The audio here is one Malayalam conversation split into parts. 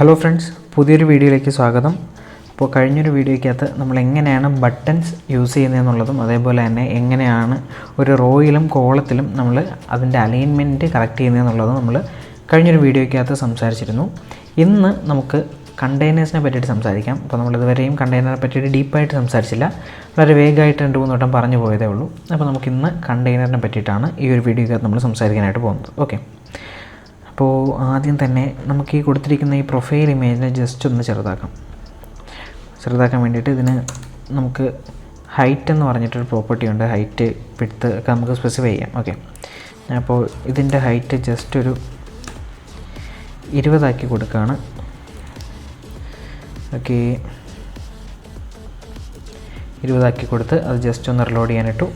ഹലോ ഫ്രണ്ട്സ്, പുതിയൊരു വീഡിയോയിലേക്ക് സ്വാഗതം. അപ്പോൾ കഴിഞ്ഞൊരു വീഡിയോയ്ക്കകത്ത് നമ്മൾ എങ്ങനെയാണ് ബട്ടൺസ് യൂസ് ചെയ്യുന്നതെന്നുള്ളതും അതേപോലെ തന്നെ എങ്ങനെയാണ് ഒരു റോയിലും കോളത്തിലും നമ്മൾ അതിൻ്റെ അലൈൻമെൻറ്റ് കറക്റ്റ് ചെയ്യുന്നതെന്നുള്ളതും നമ്മൾ കഴിഞ്ഞൊരു വീഡിയോയ്ക്കകത്ത് സംസാരിച്ചിരുന്നു. ഇന്ന് നമുക്ക് കണ്ടെയ്നേഴ്സിനെ പറ്റിയിട്ട് സംസാരിക്കാം. അപ്പോൾ നമ്മളിതുവരെയും കണ്ടെയ്നറെ പറ്റിയിട്ട് ഡീപ്പായിട്ട് സംസാരിച്ചില്ല, വളരെ വേഗമായിട്ട് 2-3 വട്ടം പറഞ്ഞു പോയതേ ഉള്ളൂ. അപ്പോൾ നമുക്കിന്ന് കണ്ടെയ്നറിനെ പറ്റിയിട്ടാണ് ഈ ഒരു വീഡിയോയ്ക്കകത്ത് നമ്മൾ സംസാരിക്കാനായിട്ട് പോകുന്നത്. ഓക്കെ, അപ്പോൾ ആദ്യം തന്നെ നമുക്ക് ഈ കൊടുത്തിരിക്കുന്ന ഈ പ്രൊഫൈൽ ഇമേജിനെ ജസ്റ്റ് ഒന്ന് ചെറുതാക്കാൻ വേണ്ടിയിട്ട് ഇതിന് നമുക്ക് ഹൈറ്റ് എന്ന് പറഞ്ഞിട്ടൊരു പ്രോപ്പർട്ടി ഉണ്ട്. ഹൈറ്റ് വിഡ്ത്ത് ഒക്കെ നമുക്ക് സ്പെസിഫൈ ചെയ്യാം. ഓക്കെ, അപ്പോൾ ഇതിൻ്റെ ഹൈറ്റ് ജസ്റ്റ് ഒരു 20 ആക്കി കൊടുക്കുകയാണ്. ഓക്കെ, 20 ആക്കി കൊടുത്ത് അത് ജസ്റ്റ് ഒന്ന് റിലോഡ് ചെയ്യാനിട്ടു.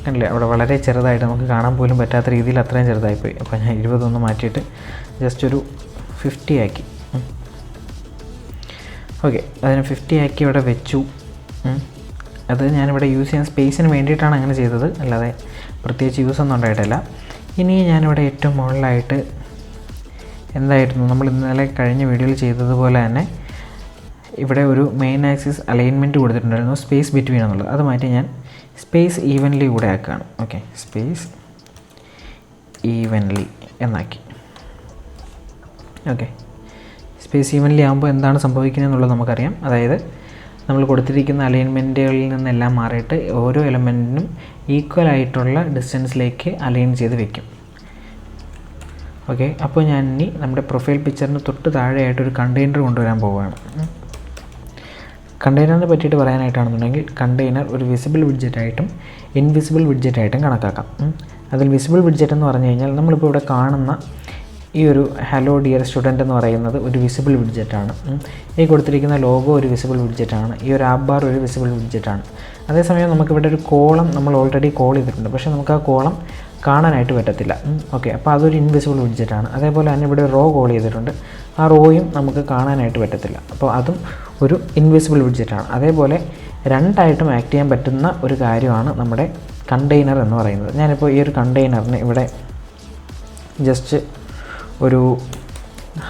കണ്ടില്ലേ, അവിടെ വളരെ ചെറുതായിട്ട് നമുക്ക് കാണാൻ പോലും പറ്റാത്ത രീതിയിൽ അത്രയും ചെറുതായിപ്പോയി. അപ്പോൾ ഞാൻ 20 മാറ്റിയിട്ട് ജസ്റ്റ് ഒരു 50 ആക്കി. ഓക്കെ, അതിന് 50 ആക്കി ഇവിടെ വെച്ചു. അത് ഞാനിവിടെ യൂസ് ചെയ്യാൻ സ്പേസിന് വേണ്ടിയിട്ടാണ് അങ്ങനെ ചെയ്തത്, അല്ലാതെ പ്രത്യേകിച്ച് യൂസ് ഒന്നും ഉണ്ടായിട്ടില്ല. ഇനി ഞാനിവിടെ ഏറ്റവും മുകളിലായിട്ട് എന്തായിരുന്നു നമ്മൾ ഇന്നലെ കഴിഞ്ഞ വീഡിയോയിൽ ചെയ്തതുപോലെ തന്നെ ഇവിടെ ഒരു മെയിൻ ആക്സിസ് അലൈൻമെൻറ്റ് കൊടുത്തിട്ടുണ്ടായിരുന്നു, സ്പേസ് ബിറ്റ്വീൻ എന്നുള്ളത്. അത് മാറ്റി ഞാൻ സ്പേസ് ഈവൻലി കൂടെ ആക്കുകയാണ്. ഓക്കെ, സ്പേസ് ഈവൻലി എന്നാക്കി. ഓക്കെ, സ്പേസ് ഈവൻലി ആകുമ്പോൾ എന്താണ് സംഭവിക്കുന്നത് എന്നുള്ളത് നമുക്കറിയാം. അതായത് നമ്മൾ കൊടുത്തിരിക്കുന്ന അലൈൻമെൻറ്റുകളിൽ നിന്നെല്ലാം മാറിയിട്ട് ഓരോ എലമെൻറ്റിനും ഈക്വൽ ആയിട്ടുള്ള ഡിസ്റ്റൻസിലേക്ക് അലൈൻ ചെയ്ത് വെക്കും. ഓക്കെ, അപ്പോൾ ഞാൻ ഇനി നമ്മുടെ പ്രൊഫൈൽ പിക്ചറിന് തൊട്ട് താഴെയായിട്ടൊരു കണ്ടെയ്നർ കൊണ്ടുവരാൻ പോവുകയാണ്. കണ്ടെയ്നറിനെ പറ്റിയിട്ട് പറയാനായിട്ടാണെന്നുണ്ടെങ്കിൽ കണ്ടെയ്നർ ഒരു വിസിബിൾ വിഡ്ജറ്റായിട്ടും ഇൻവിസിബിൾ വിഡ്ജറ്റായിട്ടും കണക്കാക്കാം. അതിൽ വിസിബിൾ വിഡ്ജറ്റ് എന്ന് പറഞ്ഞു കഴിഞ്ഞാൽ നമ്മളിപ്പോൾ ഇവിടെ കാണുന്ന ഈ ഒരു ഹലോ ഡിയർ സ്റ്റുഡൻറ്റ് എന്ന് പറയുന്നത് ഒരു വിസിബിൾ വിഡ്ജറ്റാണ്. ഈ കൊടുത്തിരിക്കുന്ന ലോഗോ ഒരു വിസിബിൾ വിഡ്ജറ്റാണ്. ഈ ഒരു ആപ്പ് ബാർ ഒരു വിസിബിൾ വിഡ്ജറ്റാണ്. അതേസമയം നമുക്കിവിടെ ഒരു കോളം നമ്മൾ ഓൾറെഡി കോൾ ചെയ്തിട്ടുണ്ട്, പക്ഷേ നമുക്ക് ആ കോളം കാണാനായിട്ട് പറ്റത്തില്ല. ഓക്കെ, അപ്പോൾ അതൊരു ഇൻവിസിബിൾ വിഡ്ജറ്റാണ്. അതേപോലെ തന്നെ ഇവിടെ റോ കോൾ ചെയ്തിട്ടുണ്ട്, ആ റോയും നമുക്ക് കാണാനായിട്ട് പറ്റത്തില്ല. അപ്പോൾ അതും ഒരു ഇൻവിസിബിൾ വിഡ്ജറ്റാണ്. അതേപോലെ രണ്ടായിട്ടും ആക്ട് ചെയ്യാൻ പറ്റുന്ന ഒരു കാര്യമാണ് നമ്മുടെ കണ്ടെയ്നർ എന്ന് പറയുന്നത്. ഞാനിപ്പോൾ ഈ ഒരു കണ്ടെയ്നറിന് ഇവിടെ ജസ്റ്റ് ഒരു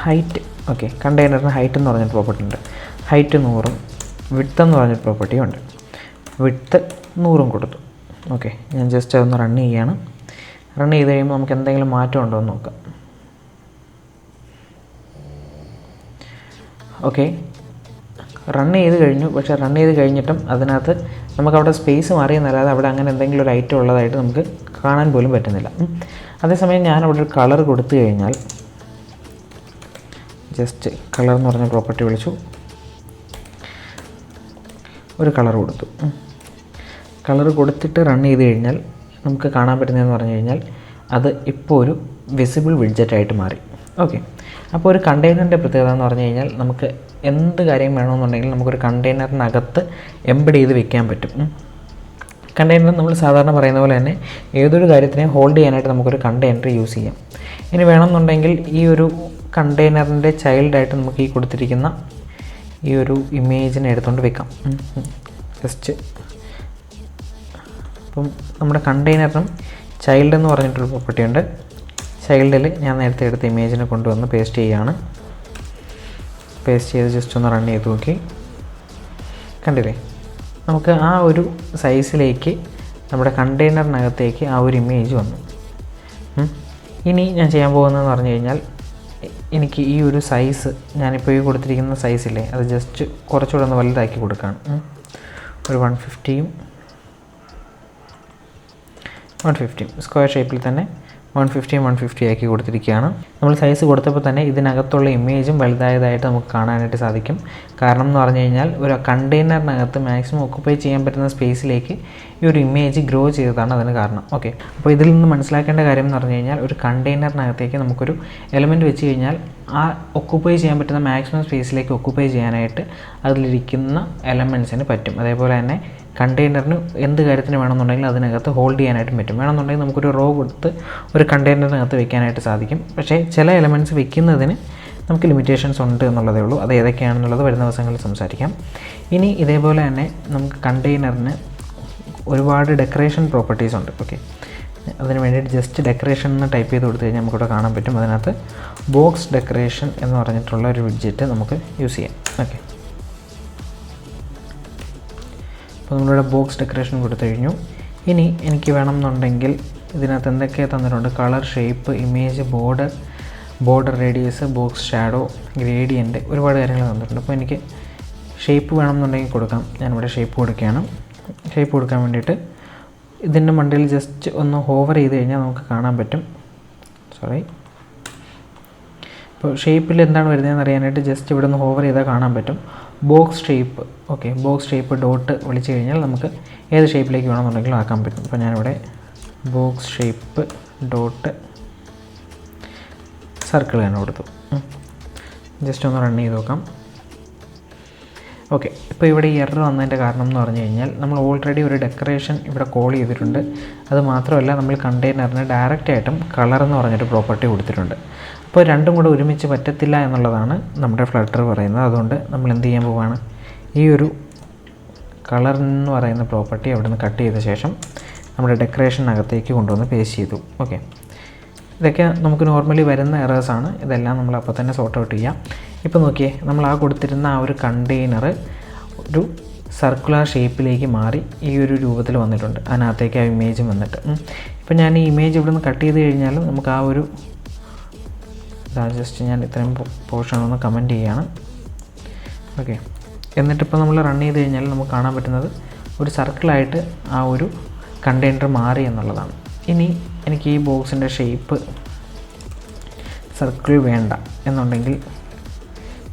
ഹൈറ്റ്, ഓക്കെ, കണ്ടെയ്നറിന് ഹൈറ്റ് എന്ന് പറഞ്ഞൊരു പ്രോപ്പർട്ടി ഉണ്ട്. ഹൈറ്റ് 100ഉം വിഡ്ത്ത് എന്ന് പറഞ്ഞൊരു പ്രോപ്പർട്ടിയും ഉണ്ട്. വിഡ്ത്ത് 100ഉം കൊടുത്തു. ഓക്കെ, ഞാൻ ജസ്റ്റ് അതൊന്ന് റൺ ചെയ്യാണ്. റൺ ചെയ്ത് കഴിയുമ്പോൾ നമുക്ക് എന്തെങ്കിലും മാറ്റം ഉണ്ടോ എന്ന് നോക്കാം. ഓക്കെ, റൺ ചെയ്ത് കഴിഞ്ഞു. പക്ഷേ റൺ ചെയ്ത് കഴിഞ്ഞിട്ടും അതിനകത്ത് നമുക്കവിടെ സ്പേസ് മാറിയെന്നല്ലാതെ അവിടെ അങ്ങനെ എന്തെങ്കിലും ഒരു ഐറ്റം ഉള്ളതായിട്ട് നമുക്ക് കാണാൻ പോലും പറ്റുന്നില്ല. അതേസമയം ഞാനവിടെ ഒരു കളർ കൊടുത്തു കഴിഞ്ഞാൽ ജസ്റ്റ് കളർ എന്ന് പറഞ്ഞ പ്രോപ്പർട്ടി വിളിച്ചു, ഒരു കളർ കൊടുത്തു. കളർ കൊടുത്തിട്ട് റൺ ചെയ്ത് കഴിഞ്ഞാൽ നമുക്ക് കാണാൻ പറ്റുന്നതെന്ന് പറഞ്ഞു കഴിഞ്ഞാൽ അത് ഇപ്പോൾ ഒരു വിസിബിൾ വിഡ്ജറ്റായിട്ട് മാറി. ഓക്കെ, അപ്പോൾ ഒരു കണ്ടെയ്നറിൻ്റെ പ്രത്യേകത എന്ന് പറഞ്ഞു കഴിഞ്ഞാൽ നമുക്ക് എന്ത് കാര്യം വേണമെന്നുണ്ടെങ്കിൽ നമുക്കൊരു കണ്ടെയ്നറിനകത്ത് എംബഡ് ചെയ്ത് വെക്കാൻ പറ്റും. കണ്ടെയ്നർ നമ്മൾ സാധാരണ പറയുന്ന പോലെ തന്നെ ഏതൊരു കാര്യത്തിനെയും ഹോൾഡ് ചെയ്യാനായിട്ട് നമുക്കൊരു കണ്ടെയ്നർ യൂസ് ചെയ്യാം. ഇനി വേണമെന്നുണ്ടെങ്കിൽ ഈ ഒരു കണ്ടെയ്നറിൻ്റെ ചൈൽഡായിട്ട് നമുക്ക് ഈ കൊടുത്തിരിക്കുന്ന ഈ ഒരു ഇമേജിനെ എടുത്തുകൊണ്ട് വെക്കാം. ജസ്റ്റ് അപ്പം നമ്മുടെ കണ്ടെയ്നറിനും ചൈൽഡ് എന്ന് പറഞ്ഞിട്ടൊരു പ്രോപ്പർട്ടി ഉണ്ട്. ചൈൽഡിൽ ഞാൻ നേരത്തെ എടുത്ത ഇമേജിനെ കൊണ്ടുവന്ന് പേസ്റ്റ് ചെയ്യുകയാണ്. പേസ്റ്റ് ചെയ്ത് ജസ്റ്റ് ഒന്ന് റൺ ചെയ്ത് നോക്കി. കണ്ടില്ലേ, നമുക്ക് ആ ഒരു സൈസിലേക്ക് നമ്മുടെ കണ്ടെയ്നറിനകത്തേക്ക് ആ ഒരു ഇമേജ് വന്നു. ഇനി ഞാൻ ചെയ്യാൻ പോകുന്നതെന്ന് പറഞ്ഞു കഴിഞ്ഞാൽ എനിക്ക് ഈ ഒരു സൈസ്, ഞാനിപ്പോൾ ഈ കൊടുത്തിരിക്കുന്ന സൈസില്ലേ, അത് ജസ്റ്റ് കുറച്ചുകൂടെ ഒന്ന് വലുതാക്കി കൊടുക്കുകയാണ്. ഒരു 150 സ്ക്വയർ ഷേപ്പിൽ തന്നെ 150 ആക്കി കൊടുത്തിരിക്കുകയാണ്. നമ്മൾ സൈസ് കൊടുത്തപ്പോൾ തന്നെ ഇതിനകത്തുള്ള ഇമേജും വലുതായതായിട്ട് നമുക്ക് കാണാനായിട്ട് സാധിക്കും. കാരണം എന്ന് പറഞ്ഞു കഴിഞ്ഞാൽ ഒരു കണ്ടെയ്നറിനകത്ത് മാക്സിമം ഒക്കുപ്പൈ ചെയ്യാൻ പറ്റുന്ന സ്പേസിലേക്ക് ഈ ഒരു ഇമേജ് ഗ്രോ ചെയ്തതാണ് അതിന് കാരണം. ഓക്കെ, അപ്പോൾ ഇതിൽ നിന്ന് മനസ്സിലാക്കേണ്ട കാര്യം എന്ന് പറഞ്ഞു കഴിഞ്ഞാൽ ഒരു കണ്ടെയ്നറിനകത്തേക്ക് നമുക്കൊരു എലമെൻറ്റ് വെച്ച് കഴിഞ്ഞാൽ ആ ഒക്കുപ്പൈ ചെയ്യാൻ പറ്റുന്ന മാക്സിമം സ്പേസിലേക്ക് ഒക്കുപ്പൈ ചെയ്യാനായിട്ട് അതിലിരിക്കുന്ന എലമെൻറ്റ്സിന് പറ്റും. അതേപോലെ തന്നെ കണ്ടെയ്നറിന് എന്ത് കാര്യത്തിന് വേണമെന്നുണ്ടെങ്കിൽ അതിനകത്ത് ഹോൾഡ് ചെയ്യാനായിട്ടും പറ്റും. വേണമെന്നുണ്ടെങ്കിൽ നമുക്കൊരു റോ കൊടുത്ത് ഒരു കണ്ടെയ്നറിനകത്ത് വെക്കാനായിട്ട് സാധിക്കും. പക്ഷേ ചില എലമെൻറ്റ്സ് വെക്കുന്നതിന് നമുക്ക് ലിമിറ്റേഷൻസ് ഉണ്ട് എന്നുള്ളതേ ഉള്ളൂ. അത് ഏതൊക്കെയാണെന്നുള്ളത് വരുന്ന ദിവസങ്ങളിൽ സംസാരിക്കാം. ഇനി ഇതേപോലെ തന്നെ നമുക്ക് കണ്ടെയ്നറിന് ഒരുപാട് ഡെക്കറേഷൻ പ്രോപ്പർട്ടീസ് ഉണ്ട്. ഓക്കെ, അതിന് വേണ്ടിയിട്ട് ജസ്റ്റ് ഡെക്കറേഷൻ എന്ന് ടൈപ്പ് ചെയ്ത് കൊടുത്തു കഴിഞ്ഞാൽ നമുക്കിവിടെ കാണാൻ പറ്റും. അതിനകത്ത് ബോക്സ് ഡെക്കറേഷൻ എന്ന് പറഞ്ഞിട്ടുള്ള ഒരു വിഡ്ജറ്റ് നമുക്ക് യൂസ് ചെയ്യാം. ഓക്കെ, അപ്പോൾ നമ്മളിവിടെ ബോക്സ് ഡെക്കറേഷൻ കൊടുത്തു കഴിഞ്ഞു. ഇനി എനിക്ക് വേണമെന്നുണ്ടെങ്കിൽ ഇതിനകത്ത് എന്തൊക്കെ തന്നിട്ടുണ്ട്, colour, shape, image, border radius, box shadow, gradient, ഒരുപാട് കാര്യങ്ങൾ തന്നിട്ടുണ്ട്. അപ്പോൾ എനിക്ക് ഷേപ്പ് വേണമെന്നുണ്ടെങ്കിൽ കൊടുക്കാം. ഞാനിവിടെ ഷേപ്പ് കൊടുക്കുകയാണ്. ഷേപ്പ് കൊടുക്കാൻ വേണ്ടിയിട്ട് ഇതിൻ്റെ മണ്ടയിൽ ജസ്റ്റ് ഒന്ന് ഹോവർ ചെയ്ത് കഴിഞ്ഞാൽ നമുക്ക് കാണാൻ പറ്റും. ഇപ്പോൾ ഷേപ്പിൽ എന്താണ് വരുന്നതെന്ന് അറിയാനായിട്ട് ജസ്റ്റ് ഇവിടെ നിന്ന് ഹോവർ ചെയ്താൽ കാണാൻ പറ്റും box shape. Okay, box shape dot വിളിച്ച് കഴിഞ്ഞാൽ നമുക്ക് ഏത് ഷേപ്പിലേക്ക് വേണമെന്നുണ്ടെങ്കിലും ആക്കാൻ പറ്റും. അപ്പോൾ ഞാനിവിടെ ബോക്സ് ഷേപ്പ് ഡോട്ട് സർക്കിൾ തന്നെ കൊടുത്തു. ജസ്റ്റ് ഒന്ന് റൺ ചെയ്ത് നോക്കാം. ഓക്കെ, ഇപ്പോൾ ഇവിടെ ഈ എറർ വന്നതിൻ്റെ കാരണം എന്ന് പറഞ്ഞു കഴിഞ്ഞാൽ നമ്മൾ ഓൾറെഡി ഒരു ഡെക്കറേഷൻ ഇവിടെ കോൾ ചെയ്തിട്ടുണ്ട്. അത് മാത്രമല്ല നമ്മൾ കണ്ടെയ്നറിന് ഡയറക്റ്റായിട്ടും കളർ എന്ന് പറഞ്ഞൊരു പ്രോപ്പർട്ടി കൊടുത്തിട്ടുണ്ട്. അപ്പോൾ രണ്ടും കൂടെ ഒരുമിച്ച് പറ്റത്തില്ല എന്നുള്ളതാണ് നമ്മുടെ ഫ്ലട്ടർ പറയുന്നത്. അതുകൊണ്ട് നമ്മൾ എന്ത് ചെയ്യാൻ പോവുകയാണ്, ഈ ഒരു കളർ എന്ന് പറയുന്ന പ്രോപ്പർട്ടി അവിടെ നിന്ന് കട്ട് ചെയ്ത ശേഷം നമ്മുടെ ഡെക്കറേഷനകത്തേക്ക് കൊണ്ടുവന്ന് പേസ്റ്റ് ചെയ്തു. ഓക്കെ, ഇതൊക്കെ നമുക്ക് നോർമലി വരുന്ന എറേഴ്സാണ്. ഇതെല്ലാം നമ്മൾ അപ്പോൾ തന്നെ സോർട്ട് ഔട്ട് ചെയ്യാം. ഇപ്പോൾ നോക്കിയേ, നമ്മൾ കൊടുത്തിരുന്ന ആ ഒരു കണ്ടെയ്നർ ഒരു സർക്കുലർ ഷേപ്പിലേക്ക് മാറി ഈ ഒരു രൂപത്തിൽ വന്നിട്ടുണ്ട്. അതിനകത്തേക്ക് ആ ഇമേജും വന്നിട്ട് ഇപ്പോൾ ഞാൻ ഈ ഇമേജ് ഇവിടെ നിന്ന് കട്ട് ചെയ്ത് കഴിഞ്ഞാൽ നമുക്ക് ആ ഒരു ജസ്റ്റ് ഞാൻ ഇത്രയും പോർഷൻ ഒന്ന് കമൻറ്റ് ചെയ്യുകയാണ്. ഓക്കെ, എന്നിട്ടിപ്പോൾ നമ്മൾ റൺ ചെയ്ത് കഴിഞ്ഞാൽ നമുക്ക് കാണാൻ പറ്റുന്നത് ഒരു സർക്കിളായിട്ട് ആ ഒരു കണ്ടെയ്നർ മാറി എന്നുള്ളതാണ്. ഇനി എനിക്ക് ഈ ബോക്സിൻ്റെ ഷേപ്പ് സർക്കിൾ വേണ്ട എന്നുണ്ടെങ്കിൽ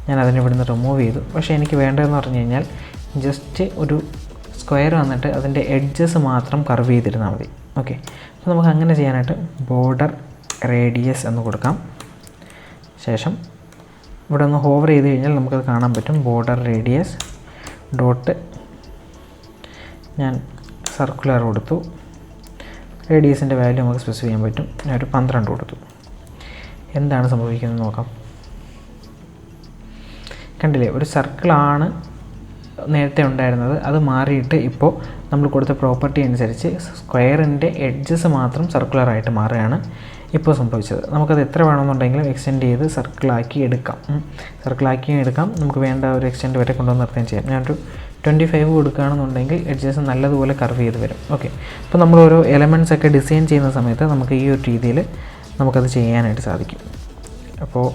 ഞാൻ അതിനെ ഇവിടുന്ന് റിമൂവ് ചെയ്തു. പക്ഷേ എനിക്ക് വേണ്ടതെന്ന് പറഞ്ഞു കഴിഞ്ഞാൽ ജസ്റ്റ് ഒരു സ്ക്വയർ വന്നിട്ട് അതിൻ്റെ എഡ്ജസ് മാത്രം കർവ് ചെയ്തിരുന്നാൽ മതി. ഓക്കെ, അപ്പോൾ നമുക്ക് അങ്ങനെ ചെയ്യാനായിട്ട് ബോർഡർ റേഡിയസ് എന്ന് കൊടുക്കാം. ശേഷം ഇവിടെ ഒന്ന് ഹോവർ ചെയ്ത് കഴിഞ്ഞാൽ നമുക്കത് കാണാൻ പറ്റും. ബോർഡർ റേഡിയസ് ഡോട്ട് ഞാൻ സർക്കുലർ കൊടുത്തു. റേഡിയസിൻ്റെ വാല്യൂ നമുക്ക് സ്പെസിഫൈ ചെയ്യാൻ പറ്റും. ഞാനൊരു 12 കൊടുത്തു. എന്താണ് സംഭവിക്കുന്നത് നോക്കാം. കണ്ടില്ലേ, ഒരു സർക്കിളാണ് നേരത്തെ ഉണ്ടായിരുന്നത്. അത് മാറിയിട്ട് ഇപ്പോൾ നമ്മൾ കൊടുത്ത പ്രോപ്പർട്ടി അനുസരിച്ച് സ്ക്വയറിൻ്റെ എഡ്ജസ് മാത്രം സർക്കുലറായിട്ട് മാറുകയാണ് ഇപ്പോൾ സംഭവിച്ചത്. നമുക്കത് എത്ര വേണമെന്നുണ്ടെങ്കിലും എക്സ്റ്റെൻഡ് ചെയ്ത് സർക്കിളാക്കി എടുക്കാം. നമുക്ക് വേണ്ട ഒരു എക്സ്റ്റെൻഡ് വരെ കൊണ്ടുവന്ന് നിർത്തുകയും ചെയ്യാം. ഞാനൊരു 25 കൊടുക്കുകയാണെന്നുണ്ടെങ്കിൽ എഡ്ജസ് നല്ലതുപോലെ കർവ് ചെയ്ത് വരും. ഓക്കെ, അപ്പോൾ നമ്മൾ ഓരോ എലമെൻറ്റ്സ് ഒക്കെ ഡിസൈൻ ചെയ്യുന്ന സമയത്ത് നമുക്ക് ഈ ഒരു രീതിയിൽ നമുക്കത് ചെയ്യാനായിട്ട് സാധിക്കും. അപ്പോൾ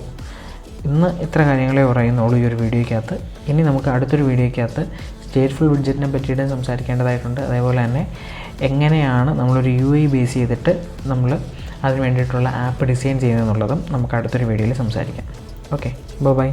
ഇന്ന് ഇത്ര കാര്യങ്ങളെ പറയുന്നുള്ളൂ ഈ ഒരു വീഡിയോയ്ക്കകത്ത്. ഇനി നമുക്ക് അടുത്തൊരു വീഡിയോയ്ക്കകത്ത് സ്റ്റേറ്റ്ഫുൾ വിഡ്ജറ്റിനെ പറ്റിയിട്ട് സംസാരിക്കേണ്ടതായിട്ടുണ്ട്. അതേപോലെ തന്നെ എങ്ങനെയാണ് നമ്മളൊരു UI ബേസ് ചെയ്തിട്ട് നമ്മൾ അതിന് വേണ്ടിയിട്ടുള്ള ആപ്പ് ഡിസൈൻ ചെയ്യുന്നതെന്നുള്ളതും നമുക്ക് അടുത്തൊരു വീഡിയോയിൽ സംസാരിക്കാം. Okay, by.